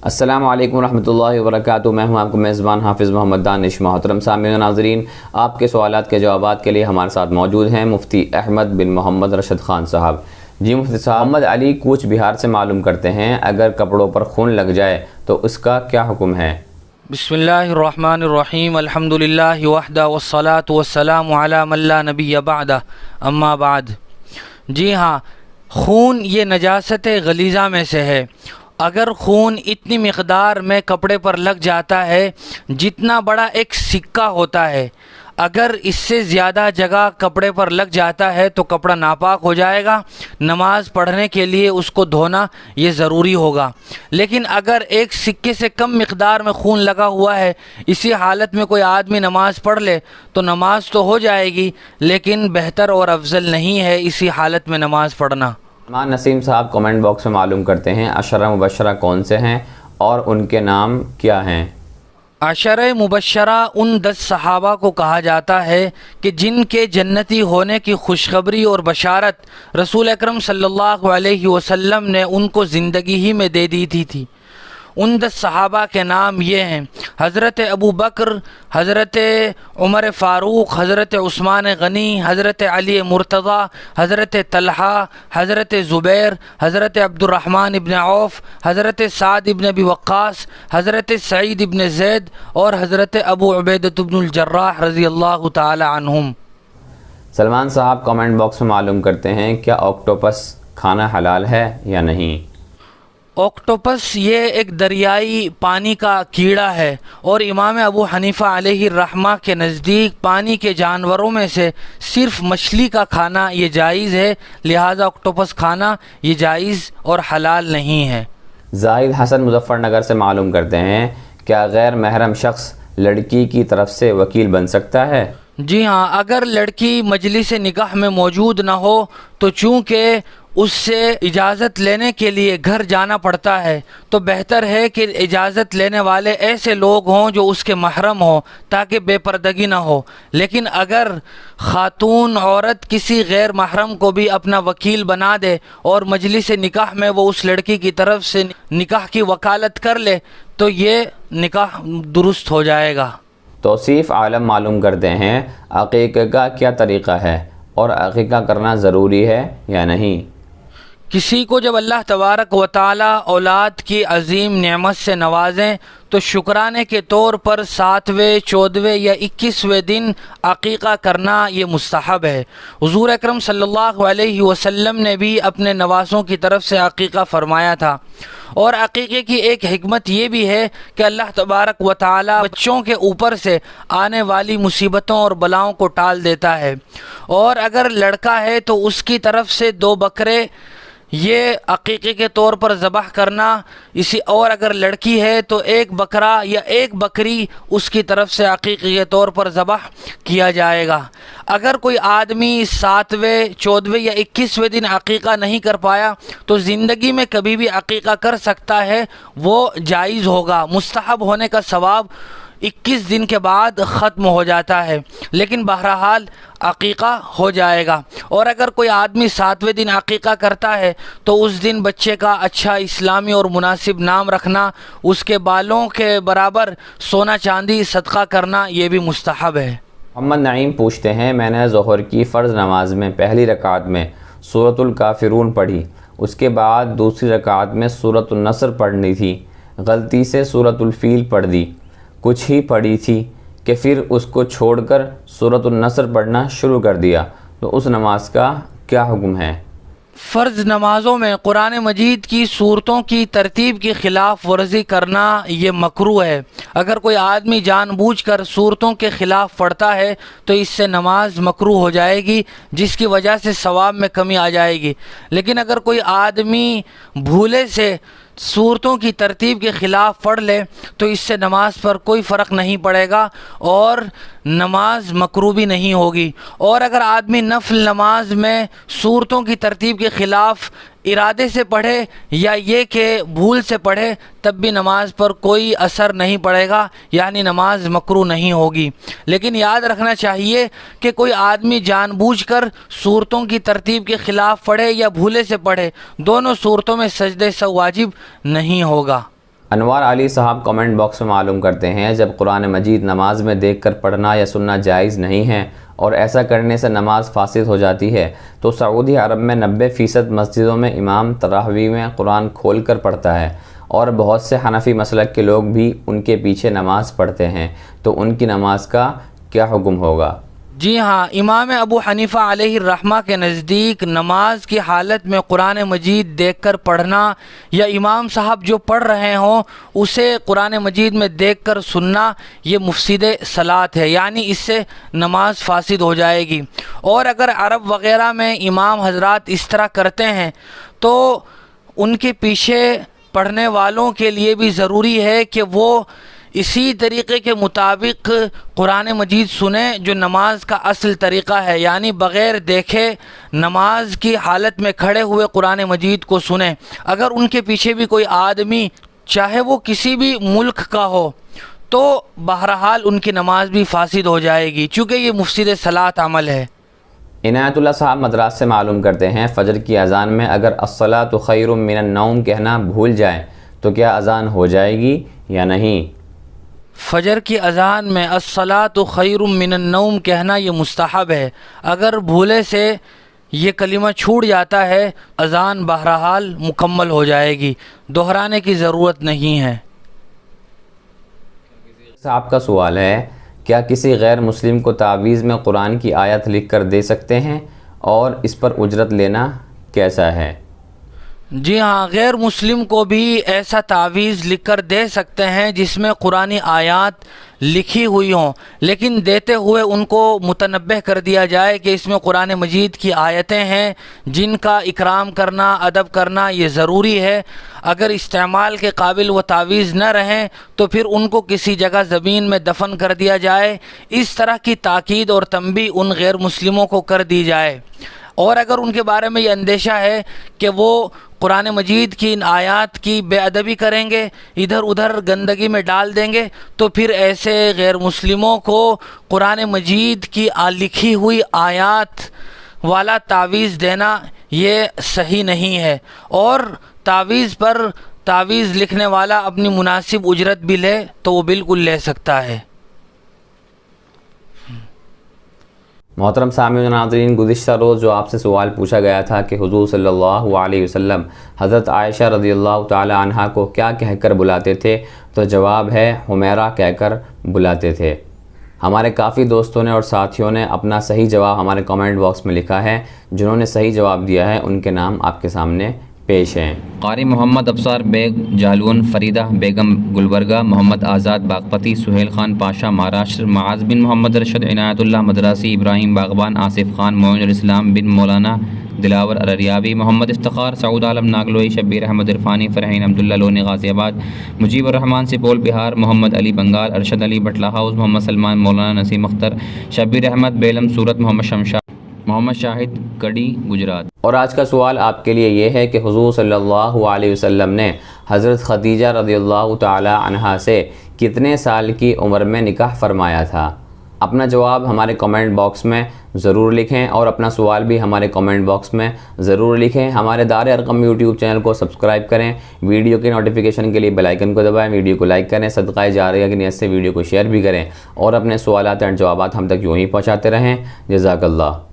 السلام علیکم ورحمۃ اللہ وبرکاتہ۔ میں ہوں آپ کو میزبان حافظ محمد دانش۔ محترم سامعین و ناظرین، آپ کے سوالات کے جوابات کے لیے ہمارے ساتھ موجود ہیں مفتی احمد بن محمد رشد خان صاحب۔ جی مفتی صاحب، محمد علی کوچ بہار سے معلوم کرتے ہیں اگر کپڑوں پر خون لگ جائے تو اس کا کیا حکم ہے؟ بسم اللہ الرحمن الرحیم، الحمدللہ وحدہ والصلاة والسلام علی من لا نبی بعدہ، اما بعد۔ جی ہاں، خون یہ نجاست غلیظہ میں سے ہے۔ اگر خون اتنی مقدار میں کپڑے پر لگ جاتا ہے جتنا بڑا ایک سکہ ہوتا ہے، اگر اس سے زیادہ جگہ کپڑے پر لگ جاتا ہے تو کپڑا ناپاک ہو جائے گا۔ نماز پڑھنے کے لیے اس کو دھونا یہ ضروری ہوگا۔ لیکن اگر ایک سکے سے کم مقدار میں خون لگا ہوا ہے، اسی حالت میں کوئی آدمی نماز پڑھ لے تو نماز تو ہو جائے گی، لیکن بہتر اور افضل نہیں ہے اسی حالت میں نماز پڑھنا۔ مان نسیم صاحب کامنٹ باکس میں معلوم کرتے ہیں عشرہ مبشرہ کون سے ہیں اور ان کے نام کیا ہیں؟ عشرہ مبشرہ ان 10 صحابہ کو کہا جاتا ہے کہ جن کے جنتی ہونے کی خوشخبری اور بشارت رسول اکرم صلی اللہ علیہ وسلم نے ان کو زندگی ہی میں دے دی تھی۔ ان 10 صحابہ کے نام یہ ہیں: حضرت ابو بکر، حضرت عمر فاروق، حضرت عثمان غنی، حضرت علی مرتضی، حضرت طلحہ، حضرت زبیر، حضرت عبد الرحمن ابن عوف، حضرت سعد ابن ابی وقاص، حضرت سعید ابن زید اور حضرت ابو عبیدۃ بن الجراح رضی اللہ تعالی عنہم۔ سلمان صاحب کامنٹ باکس میں معلوم کرتے ہیں کیا آکٹوپس کھانا حلال ہے یا نہیں؟ آکٹوپس یہ ایک دریائی پانی کا کیڑا ہے اور امام ابو حنیفہ علیہ الرحمہ کے نزدیک پانی کے جانوروں میں سے صرف مچھلی کا کھانا یہ جائز ہے، لہذا آکٹوپس کھانا یہ جائز اور حلال نہیں ہے۔ زاہد حسن مظفر نگر سے معلوم کرتے ہیں کیا غیر محرم شخص لڑکی کی طرف سے وکیل بن سکتا ہے؟ جی ہاں، اگر لڑکی مجلس نکاح میں موجود نہ ہو تو چونکہ اس سے اجازت لینے کے لیے گھر جانا پڑتا ہے تو بہتر ہے کہ اجازت لینے والے ایسے لوگ ہوں جو اس کے محرم ہوں تاکہ بے پردگی نہ ہو۔ لیکن اگر خاتون عورت کسی غیر محرم کو بھی اپنا وکیل بنا دے اور مجلس نکاح میں وہ اس لڑکی کی طرف سے نکاح کی وکالت کر لے تو یہ نکاح درست ہو جائے گا۔ توصیف عالم معلوم کرتے ہیں عقیقہ کا کیا طریقہ ہے اور عقیقہ کرنا ضروری ہے یا نہیں؟ کسی کو جب اللہ تبارک و تعالی اولاد کی عظیم نعمت سے نوازیں تو شکرانے کے طور پر 7ویں، 14ویں یا 21ویں دن عقیقہ کرنا یہ مستحب ہے۔ حضور اکرم صلی اللہ علیہ وسلم نے بھی اپنے نواسوں کی طرف سے عقیقہ فرمایا تھا، اور عقیقے کی ایک حکمت یہ بھی ہے کہ اللہ تبارک و تعالی بچوں کے اوپر سے آنے والی مصیبتوں اور بلاؤں کو ٹال دیتا ہے۔ اور اگر لڑکا ہے تو اس کی طرف سے 2 بکرے یہ عقیقے کے طور پر ذبح کرنا، اور اگر لڑکی ہے تو 1 بکرا یا 1 بکری اس کی طرف سے عقیقے کے طور پر ذبح کیا جائے گا۔ اگر کوئی آدمی 7ویں، 14ویں یا 21ویں دن عقیقہ نہیں کر پایا تو زندگی میں کبھی بھی عقیقہ کر سکتا ہے، وہ جائز ہوگا۔ مستحب ہونے کا ثواب 21 دن کے بعد ختم ہو جاتا ہے، لیکن بہرحال عقیقہ ہو جائے گا۔ اور اگر کوئی آدمی 7ویں دن عقیقہ کرتا ہے تو اس دن بچے کا اچھا اسلامی اور مناسب نام رکھنا، اس کے بالوں کے برابر سونا چاندی صدقہ کرنا یہ بھی مستحب ہے۔ محمد نعیم پوچھتے ہیں میں نے ظہر کی فرض نماز میں پہلی رکعت میں سورۃ الکافرون پڑھی، اس کے بعد دوسری رکعت میں سورۃ النصر پڑھنی تھی، غلطی سے سورۃ الفیل پڑھ دی، کچھ ہی پڑھی تھی کہ پھر اس کو چھوڑ کر سورۃ النصر پڑھنا شروع کر دیا، تو اس نماز کا کیا حکم ہے؟ فرض نمازوں میں قرآن مجید کی صورتوں کی ترتیب کی خلاف ورزی کرنا یہ مکروہ ہے۔ اگر کوئی آدمی جان بوجھ کر صورتوں کے خلاف پڑھتا ہے تو اس سے نماز مکروہ ہو جائے گی، جس کی وجہ سے ثواب میں کمی آ جائے گی۔ لیکن اگر کوئی آدمی بھولے سے صورتوں کی ترتیب کے خلاف پڑھ لے تو اس سے نماز پر کوئی فرق نہیں پڑے گا اور نماز مکروہ بھی نہیں ہوگی۔ اور اگر آدمی نفل نماز میں صورتوں کی ترتیب کے خلاف ارادے سے پڑھے یا یہ کہ بھول سے پڑھے تب بھی نماز پر کوئی اثر نہیں پڑے گا، یعنی نماز مکروہ نہیں ہوگی۔ لیکن یاد رکھنا چاہیے کہ کوئی آدمی جان بوجھ کر صورتوں کی ترتیب کے خلاف پڑھے یا بھولے سے پڑھے، دونوں صورتوں میں سجدہ سہو واجب نہیں ہوگا۔ انوار علی صاحب کمنٹ باکس میں معلوم کرتے ہیں، جب قرآن مجید نماز میں دیکھ کر پڑھنا یا سننا جائز نہیں ہے اور ایسا کرنے سے نماز فاسد ہو جاتی ہے، تو سعودی عرب میں 90% مسجدوں میں امام تراویح میں قرآن کھول کر پڑھتا ہے، اور بہت سے حنفی مسلک کے لوگ بھی ان کے پیچھے نماز پڑھتے ہیں، تو ان کی نماز کا کیا حکم ہوگا؟ جی ہاں، امام ابو حنیفہ علیہ الرحمہ کے نزدیک نماز کی حالت میں قرآن مجید دیکھ کر پڑھنا یا امام صاحب جو پڑھ رہے ہوں اسے قرآن مجید میں دیکھ کر سننا، یہ مفسد صلاۃ ہے، یعنی اس سے نماز فاسد ہو جائے گی۔ اور اگر عرب وغیرہ میں امام حضرات اس طرح کرتے ہیں تو ان کے پیچھے پڑھنے والوں کے لیے بھی ضروری ہے کہ وہ اسی طریقے کے مطابق قرآن مجید سنیں جو نماز کا اصل طریقہ ہے، یعنی بغیر دیکھے نماز کی حالت میں کھڑے ہوئے قرآن مجید کو سنیں۔ اگر ان کے پیچھے بھی کوئی آدمی چاہے وہ کسی بھی ملک کا ہو تو بہرحال ان کی نماز بھی فاسد ہو جائے گی، چونکہ یہ مفسد صلاۃ عمل ہے۔ عنایت اللہ صاحب مدراس سے معلوم کرتے ہیں، فجر کی اذان میں اگر الصلاۃ خیر من النوم کہنا بھول جائیں تو کیا اذان ہو جائے گی یا نہیں؟ فجر کی اذان میں الصلاۃ خیر من النوم کہنا یہ مستحب ہے، اگر بھولے سے یہ کلمہ چھوٹ جاتا ہے اذان بہرحال مکمل ہو جائے گی، دہرانے کی ضرورت نہیں ہے۔ صاحب کا سوال ہے، کیا کسی غیر مسلم کو تعویذ میں قرآن کی آیت لکھ کر دے سکتے ہیں اور اس پر اجرت لینا کیسا ہے؟ جی ہاں، غیر مسلم کو بھی ایسا تعویذ لکھ کر دے سکتے ہیں جس میں قرآنی آیات لکھی ہوئی ہوں، لیکن دیتے ہوئے ان کو متنبہ کر دیا جائے کہ اس میں قرآن مجید کی آیتیں ہیں جن کا اکرام کرنا، ادب کرنا یہ ضروری ہے۔ اگر استعمال کے قابل وہ تعویذ نہ رہیں تو پھر ان کو کسی جگہ زمین میں دفن کر دیا جائے، اس طرح کی تاکید اور تنبیہ ان غیر مسلموں کو کر دی جائے۔ اور اگر ان کے بارے میں یہ اندیشہ ہے کہ وہ قرآن مجید کی ان آیات کی بے ادبی کریں گے، ادھر ادھر گندگی میں ڈال دیں گے، تو پھر ایسے غیر مسلموں کو قرآن مجید کی لکھی ہوئی آیات والا تعویذ دینا یہ صحیح نہیں ہے، اور تعویذ پر تعویذ لکھنے والا اپنی مناسب اجرت بھی لے تو وہ بالکل لے سکتا ہے۔ محترم سامعین و ناظرین، گزشتہ روز جو آپ سے سوال پوچھا گیا تھا کہ حضور صلی اللہ علیہ وسلم حضرت عائشہ رضی اللہ تعالی عنہا کو کیا کہہ کر بلاتے تھے، تو جواب ہے حمیرہ کہہ کر بلاتے تھے۔ ہمارے کافی دوستوں نے اور ساتھیوں نے اپنا صحیح جواب ہمارے کمنٹ باکس میں لکھا ہے، جنہوں نے صحیح جواب دیا ہے ان کے نام آپ کے سامنے پیش ہیں۔ قاری محمد ابصار بیگ جالون، فریدہ بیگم گلبرگہ، محمد آزاد باغپتی، سہیل خان پاشا مہاراشٹر، معاذ بن محمد رشد، عنایت اللہ مدراسی، ابراہیم باغبان، آصف خان، معین الاسلام بن مولانا دلاور ارریابی، محمد افتخار، سعود عالم ناگلوئی، شبیر احمد عرفانی، فرحین عبداللہ لونی غازی آباد، مجیب الرحمان سپول بہار، محمد علی بنگال، ارشد علی بٹلہ ہاؤس، محمد سلمان، مولانا نسیم اختر، شبیر احمد بیلم صورت، محمد شمشاد، محمد شاہد کڑی گجرات۔ اور آج کا سوال آپ کے لیے یہ ہے کہ حضور صلی اللہ علیہ وسلم نے حضرت خدیجہ رضی اللہ تعالی عنہا سے کتنے سال کی عمر میں نکاح فرمایا تھا؟ اپنا جواب ہمارے کمنٹ باکس میں ضرور لکھیں اور اپنا سوال بھی ہمارے کمنٹ باکس میں ضرور لکھیں۔ ہمارے دار ارقم یوٹیوب چینل کو سبسکرائب کریں، ویڈیو کے نوٹیفیکیشن کے لیے بیل آئیکن کو دبائیں، ویڈیو کو لائک کریں، صدقہ جاریہ کی نیت سے ویڈیو کو شیئر بھی کریں، اور اپنے سوالات اور جوابات ہم تک یوں ہی پہنچاتے رہیں۔ جزاک اللہ۔